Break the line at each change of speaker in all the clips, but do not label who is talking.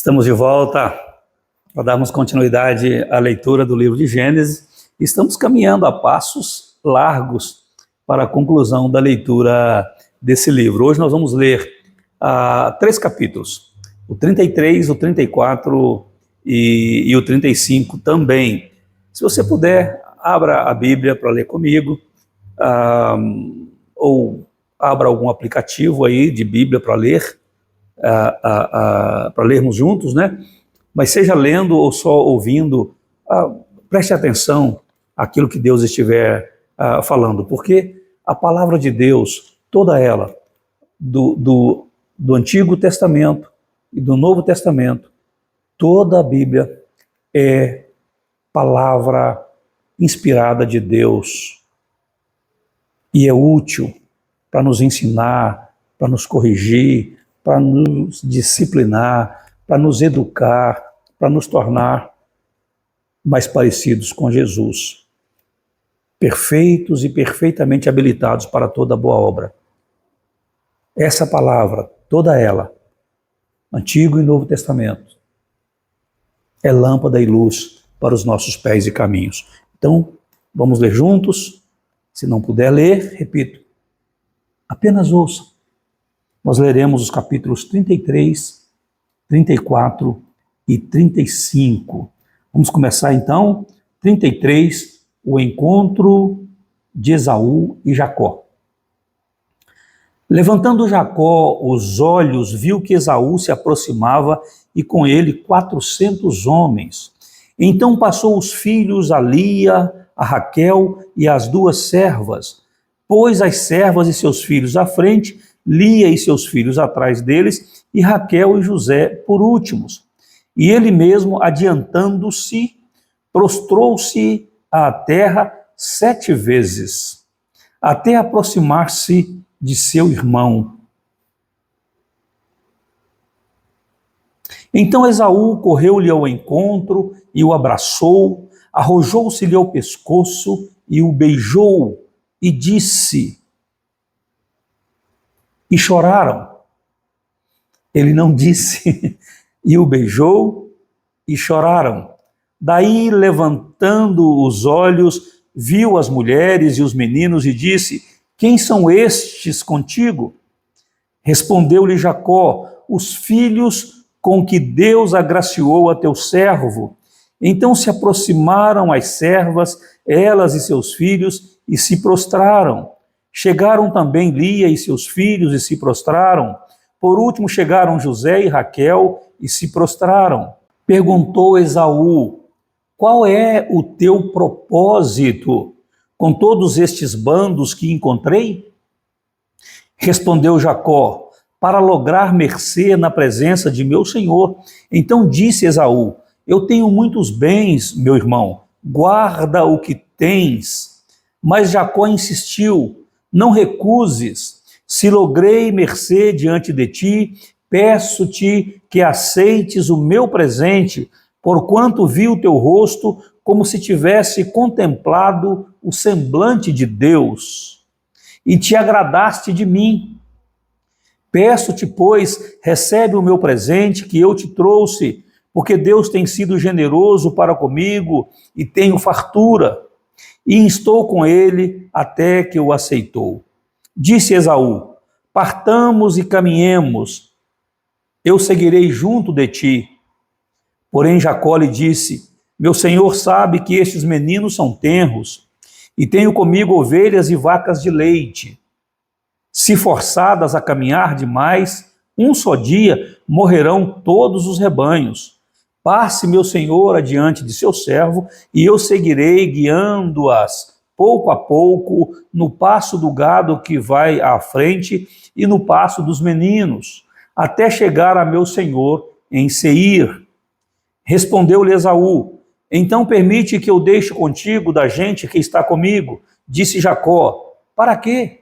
Estamos de volta para darmos continuidade à leitura do livro de Gênesis. Estamos caminhando a passos largos para a conclusão da leitura desse livro. Hoje nós vamos ler 3 capítulos, o 33, o 34 e o 35 também. Se você puder, abra a Bíblia para ler comigo, ou abra algum aplicativo aí de Bíblia para ler, para lermos juntos, né? Mas seja lendo ou só ouvindo, preste atenção àquilo que Deus estiver falando, porque a palavra de Deus, toda ela, do Antigo Testamento e do Novo Testamento, toda a Bíblia é palavra inspirada de Deus e é útil para nos ensinar, para nos corrigir, para nos disciplinar, para nos educar, para nos tornar mais parecidos com Jesus, perfeitos e perfeitamente habilitados para toda boa obra. Essa palavra, toda ela, Antigo e Novo Testamento, é lâmpada e luz para os nossos pés e caminhos. Então, vamos ler juntos. Se não puder ler, repito, apenas ouça. Nós leremos os capítulos 33, 34 e 35. Vamos começar então, 33, o encontro de Esaú e Jacó. Levantando Jacó os olhos, viu que Esaú se aproximava e com ele 400 homens. Então passou os filhos a Lia, a Raquel e as 2 servas, pôs as servas e seus filhos à frente, Lia e seus filhos atrás deles, e Raquel e José por últimos. E ele mesmo, adiantando-se, prostrou-se à terra 7 vezes, até aproximar-se de seu irmão. Então Esaú correu-lhe ao encontro e o abraçou, arrojou-se-lhe ao pescoço e o beijou, e disse... E choraram. Ele não disse, e o beijou, e choraram. Daí, levantando os olhos, viu as mulheres e os meninos e disse, quem são estes contigo? Respondeu-lhe Jacó, os filhos com que Deus agraciou a teu servo. Então se aproximaram as servas, elas e seus filhos, e se prostraram. Chegaram também Lia e seus filhos e se prostraram. Por último chegaram José e Raquel e se prostraram. Perguntou Esaú, qual é o teu propósito com todos estes bandos que encontrei? Respondeu Jacó, para lograr mercê na presença de meu senhor. Então disse Esaú, eu tenho muitos bens, meu irmão, guarda o que tens. Mas Jacó insistiu, não recuses, se logrei mercê diante de ti, peço-te que aceites o meu presente, porquanto vi o teu rosto como se tivesse contemplado o semblante de Deus, e te agradaste de mim. Peço-te, pois, recebe o meu presente que eu te trouxe, porque Deus tem sido generoso para comigo e tenho fartura. E instou com ele até que o aceitou. Disse Esaú, partamos e caminhemos, eu seguirei junto de ti. Porém Jacó lhe disse, meu senhor sabe que estes meninos são tenros, e tenho comigo ovelhas e vacas de leite. Se forçadas a caminhar demais, um só dia morrerão todos os rebanhos. Passe meu senhor adiante de seu servo, e eu seguirei guiando-as pouco a pouco no passo do gado que vai à frente e no passo dos meninos, até chegar a meu senhor em Seir. Respondeu-lhe Esaú, então permite que eu deixe contigo da gente que está comigo. Disse Jacó, para quê?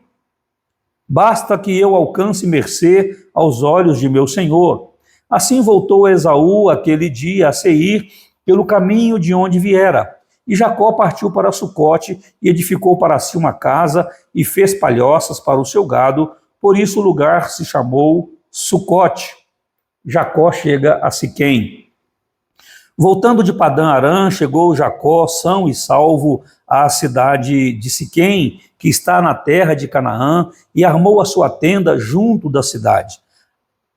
Basta que eu alcance mercê aos olhos de meu senhor. Assim voltou Esaú aquele dia a Seir pelo caminho de onde viera. E Jacó partiu para Sucote e edificou para si uma casa e fez palhoças para o seu gado, por isso o lugar se chamou Sucote. Jacó chega a Siquém. Voltando de Padã-Arã, chegou Jacó, são e salvo, à cidade de Siquém, que está na terra de Canaã, e armou a sua tenda junto da cidade.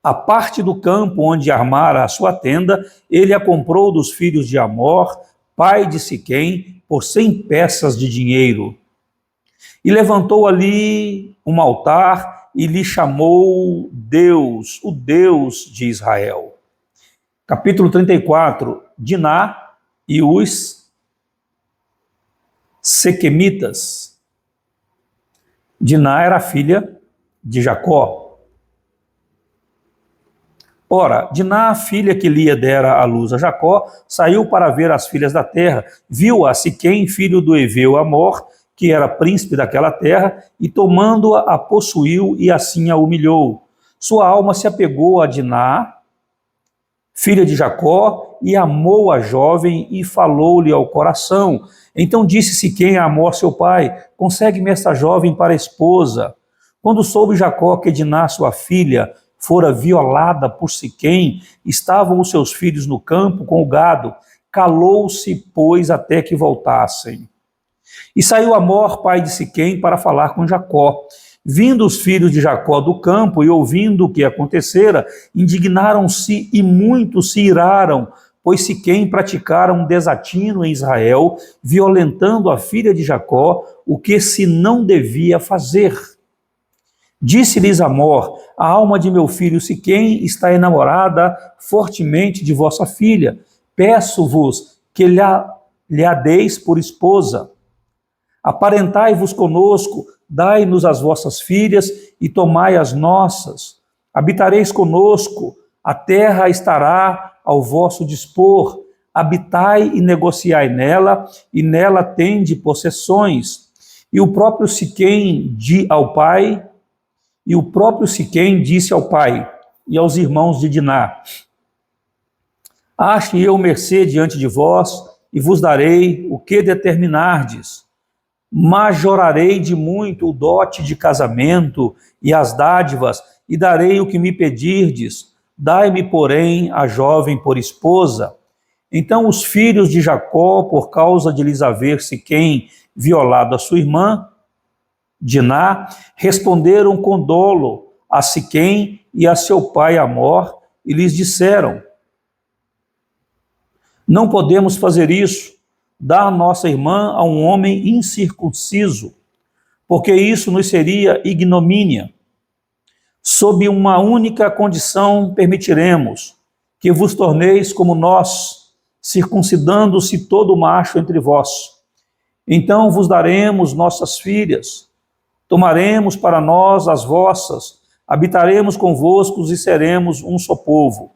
A parte do campo onde armara a sua tenda, ele a comprou dos filhos de Amor, pai de Siquém, por 100 peças de dinheiro. E levantou ali um altar e lhe chamou Deus, o Deus de Israel. Capítulo 34, Diná e os Sequemitas. Diná era filha de Jacó. Ora, Diná, a filha que Lia dera à luz a Jacó, saiu para ver as filhas da terra, viu a Siquém, filho do heveu Amor, que era príncipe daquela terra, e tomando-a, a possuiu e assim a humilhou. Sua alma se apegou a Diná, filha de Jacó, e amou a jovem e falou-lhe ao coração. Então disse Siquém a Amor, seu pai: consegue-me esta jovem para esposa. Quando soube Jacó que Diná, sua filha, fora violada por Siquém, estavam os seus filhos no campo com o gado, calou-se, pois, até que voltassem. E saiu Amor, pai de Siquém, para falar com Jacó. Vindo os filhos de Jacó do campo e ouvindo o que acontecera, indignaram-se e muito se iraram, pois Siquém praticara um desatino em Israel, violentando a filha de Jacó, o que se não devia fazer. Disse-lhes Amor: a alma de meu filho Siquém está enamorada fortemente de vossa filha. Peço-vos que lhe a deis por esposa. Aparentai-vos conosco, dai-nos as vossas filhas e tomai as nossas. Habitareis conosco, a terra estará ao vosso dispor. Habitai e negociai nela, e nela tende possessões. E o próprio Siquém disse ao pai e aos irmãos de Diná: ache eu mercê diante de vós, e vos darei o que determinardes. Majorarei de muito o dote de casamento e as dádivas, e darei o que me pedirdes. Dai-me, porém, a jovem por esposa. Então os filhos de Jacó, por causa de lhes haver Siquém violado a sua irmã, Diná, responderam com dolo a Siquém e a seu pai Amor, e lhes disseram: não podemos fazer isso, dar nossa irmã a um homem incircunciso, porque isso nos seria ignomínia. Sob uma única condição permitiremos que vos torneis como nós, circuncidando-se todo macho entre vós. Então vos daremos nossas filhas, tomaremos para nós as vossas, habitaremos convosco e seremos um só povo.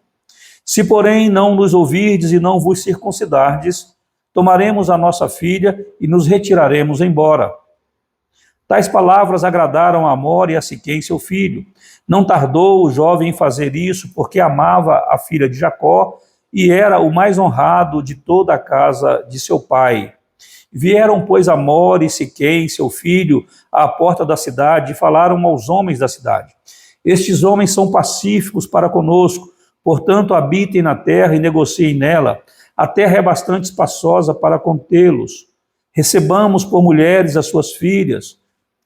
Se, porém, não nos ouvirdes e não vos circuncidardes, tomaremos a nossa filha e nos retiraremos embora. Tais palavras agradaram a Amor e a Siquém, seu filho. Não tardou o jovem em fazer isso, porque amava a filha de Jacó e era o mais honrado de toda a casa de seu pai. Vieram, pois, Amor e Siquém, seu filho, à porta da cidade e falaram aos homens da cidade: estes homens são pacíficos para conosco, portanto habitem na terra e negociem nela. A terra é bastante espaçosa para contê-los. Recebamos por mulheres as suas filhas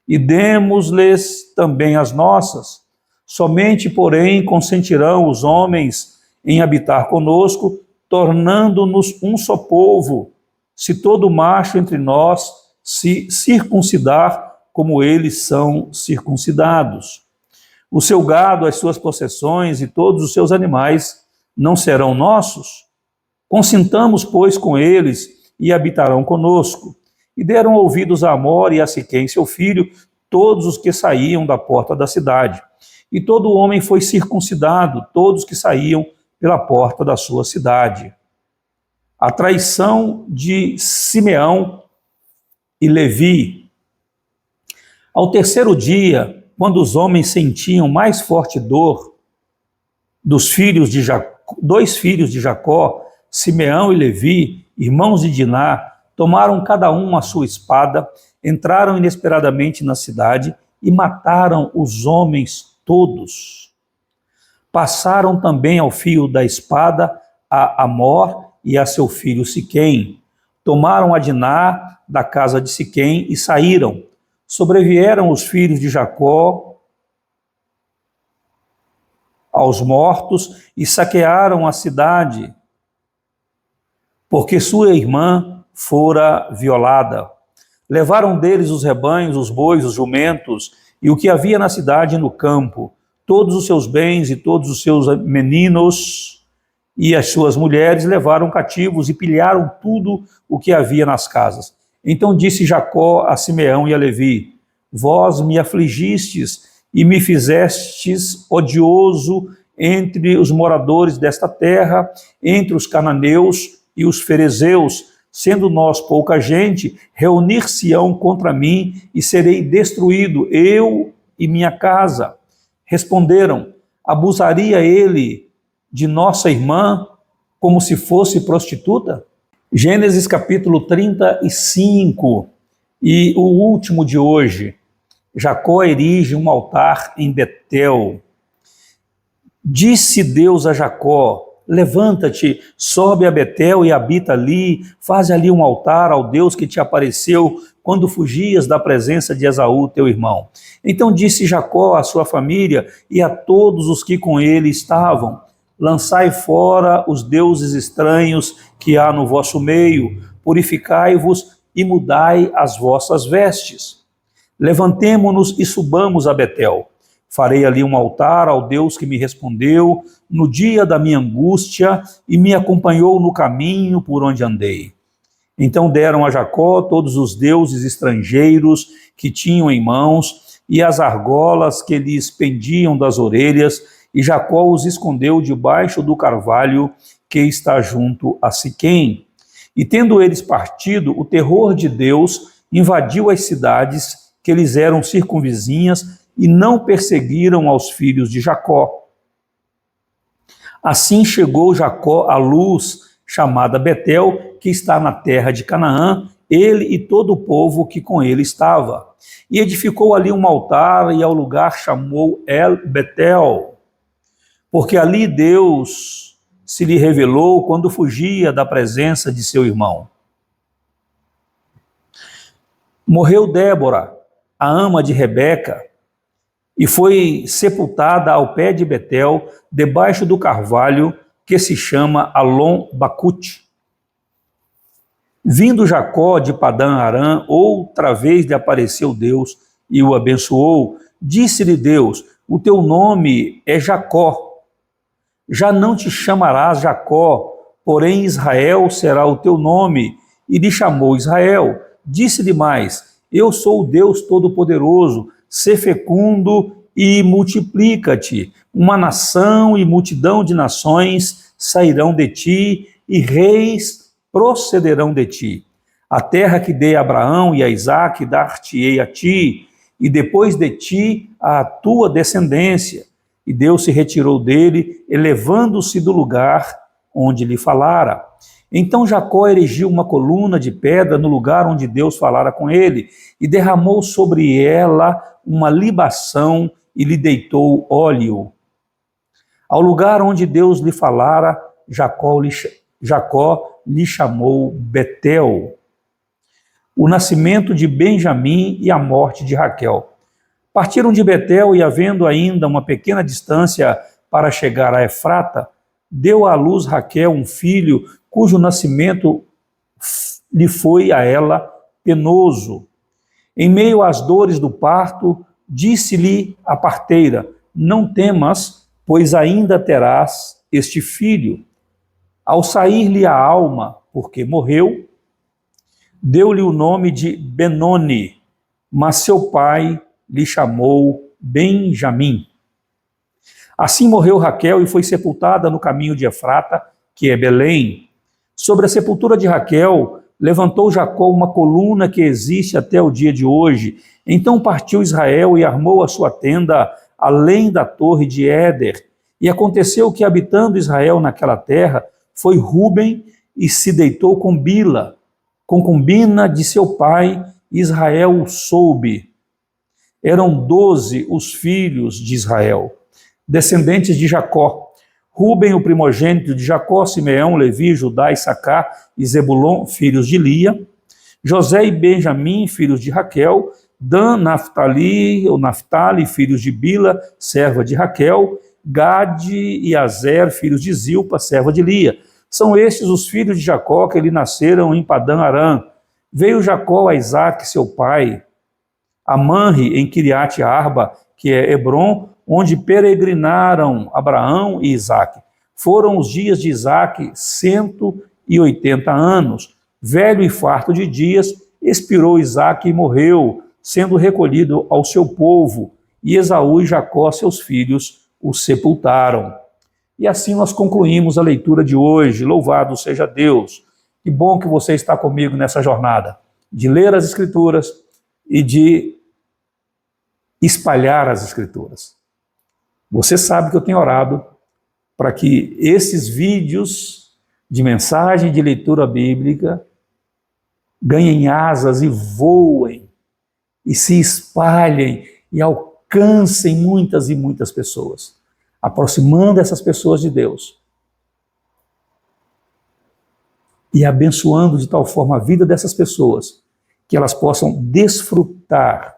e demos-lhes também as nossas. Somente, porém, consentirão os homens em habitar conosco, tornando-nos um só povo, se todo macho entre nós se circuncidar como eles são circuncidados. O seu gado, as suas possessões e todos os seus animais não serão nossos? Consintamos, pois, com eles e habitarão conosco. E deram ouvidos a Amor e a Siquém, seu filho, todos os que saíam da porta da cidade. E todo homem foi circuncidado, todos que saíam pela porta da sua cidade. A traição de Simeão e Levi. Ao terceiro dia, quando os homens sentiam mais forte dor, dois filhos de Jacó, Simeão e Levi, irmãos de Diná, tomaram cada um a sua espada, entraram inesperadamente na cidade e mataram os homens todos. Passaram também ao fio da espada a Amor e a seu filho Siquém. Tomaram a Diná da casa de Siquém e saíram. Sobrevieram os filhos de Jacó aos mortos e saquearam a cidade, porque sua irmã fora violada. Levaram deles os rebanhos, os bois, os jumentos e o que havia na cidade e no campo, todos os seus bens e todos os seus meninos e as suas mulheres levaram cativos e pilharam tudo o que havia nas casas. Então disse Jacó a Simeão e a Levi: vós me afligistes e me fizestes odioso entre os moradores desta terra, entre os cananeus e os ferezeus. Sendo nós pouca gente, reunir-se-ão contra mim e serei destruído, eu e minha casa. Responderam: abusaria ele de nossa irmã como se fosse prostituta? Gênesis capítulo 35, e o último de hoje. Jacó erige um altar em Betel. Disse Deus a Jacó: levanta-te, sobe a Betel e habita ali, faz ali um altar ao Deus que te apareceu quando fugias da presença de Esaú, teu irmão. Então disse Jacó à sua família e a todos os que com ele estavam: lançai fora os deuses estranhos que há no vosso meio, purificai-vos e mudai as vossas vestes. Levantemo-nos e subamos a Betel. Farei ali um altar ao Deus que me respondeu no dia da minha angústia e me acompanhou no caminho por onde andei. Então deram a Jacó todos os deuses estrangeiros que tinham em mãos e as argolas que lhes pendiam das orelhas, e Jacó os escondeu debaixo do carvalho que está junto a Siquém. E tendo eles partido, o terror de Deus invadiu as cidades que lhes eram circunvizinhas e não perseguiram aos filhos de Jacó. Assim chegou Jacó à luz chamada Betel, que está na terra de Canaã, ele e todo o povo que com ele estava. E edificou ali um altar e ao lugar chamou El Betel, porque ali Deus se lhe revelou quando fugia da presença de seu irmão. Morreu Débora, a ama de Rebeca, e foi sepultada ao pé de Betel, debaixo do carvalho que se chama Alon-Bacute. Vindo Jacó de Padã-Arã, outra vez lhe apareceu Deus e o abençoou. Disse-lhe Deus: o teu nome é Jacó. Já não te chamarás Jacó, porém Israel será o teu nome. E lhe chamou Israel. Disse-lhe mais: eu sou o Deus Todo-Poderoso, sê fecundo e multiplica-te. Uma nação e multidão de nações sairão de ti, e reis procederão de ti. A terra que dei a Abraão e a Isaque dar-te-ei a ti, e depois de ti a tua descendência. E Deus se retirou dele, elevando-se do lugar onde lhe falara. Então Jacó erigiu uma coluna de pedra no lugar onde Deus falara com ele, e derramou sobre ela uma libação e lhe deitou óleo. Ao lugar onde Deus lhe falara, Jacó lhe chamou Betel. O nascimento de Benjamim e a morte de Raquel. Partiram de Betel e, havendo ainda uma pequena distância para chegar a Efrata, deu à luz Raquel um filho, cujo nascimento lhe foi a ela penoso. Em meio às dores do parto, disse-lhe a parteira: não temas, pois ainda terás este filho. Ao sair-lhe a alma, porque morreu, deu-lhe o nome de Benoni, mas seu pai lhe chamou Benjamim. Assim morreu Raquel e foi sepultada no caminho de Efrata, que é Belém. Sobre a sepultura de Raquel, levantou Jacó uma coluna que existe até o dia de hoje. Então partiu Israel e armou a sua tenda além da torre de Éder. E aconteceu que, habitando Israel naquela terra, foi Ruben e se deitou com Bila, concubina de seu pai. Israel o soube. Eram 12 os filhos de Israel. descendentes de Jacó: Rúben, o primogênito de Jacó, Simeão, Levi, Judá, Issacar e Zebulon, filhos de Lia; José e Benjamim, filhos de Raquel; Dan, Naftali, filhos de Bila, serva de Raquel; Gade e Azer, filhos de Zilpa, serva de Lia. São estes os filhos de Jacó que lhe nasceram em Padã Arã. Veio Jacó a Isaque, seu pai, a Manre, em Quiriate Arba, que é Hebron, onde peregrinaram Abraão e Isaque. Foram os dias de Isaque 180 anos. Velho e farto de dias, expirou Isaque e morreu, sendo recolhido ao seu povo, e Esaú e Jacó, seus filhos, o sepultaram. E assim nós concluímos a leitura de hoje. Louvado seja Deus. Que bom que você está comigo nessa jornada, de ler as Escrituras e de espalhar as Escrituras. Você sabe que eu tenho orado para que esses vídeos de mensagem de leitura bíblica ganhem asas e voem, e se espalhem e alcancem muitas e muitas pessoas, aproximando essas pessoas de Deus e abençoando de tal forma a vida dessas pessoas que elas possam desfrutar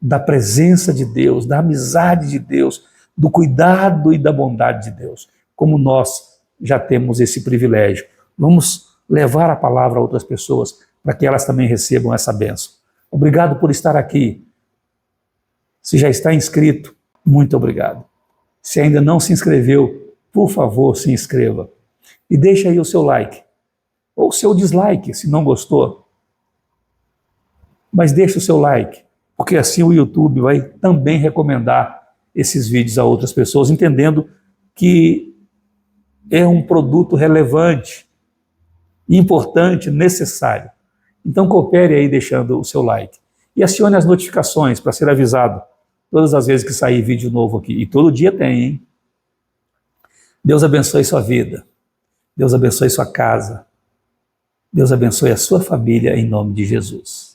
da presença de Deus, da amizade de Deus, do cuidado e da bondade de Deus, como nós já temos esse privilégio. Vamos levar a palavra a outras pessoas para que elas também recebam essa bênção. Obrigado por estar aqui. Se já está inscrito, muito obrigado. Se ainda não se inscreveu, por favor, se inscreva. E deixa aí o seu like, ou o seu dislike, se não gostou. Mas deixa o seu like, porque assim o YouTube vai também recomendar esses vídeos a outras pessoas, entendendo que é um produto relevante, importante, necessário. Então coopere aí deixando o seu like. E acione as notificações para ser avisado todas as vezes que sair vídeo novo aqui. E todo dia tem, hein? Deus abençoe sua vida. Deus abençoe sua casa. Deus abençoe a sua família em nome de Jesus.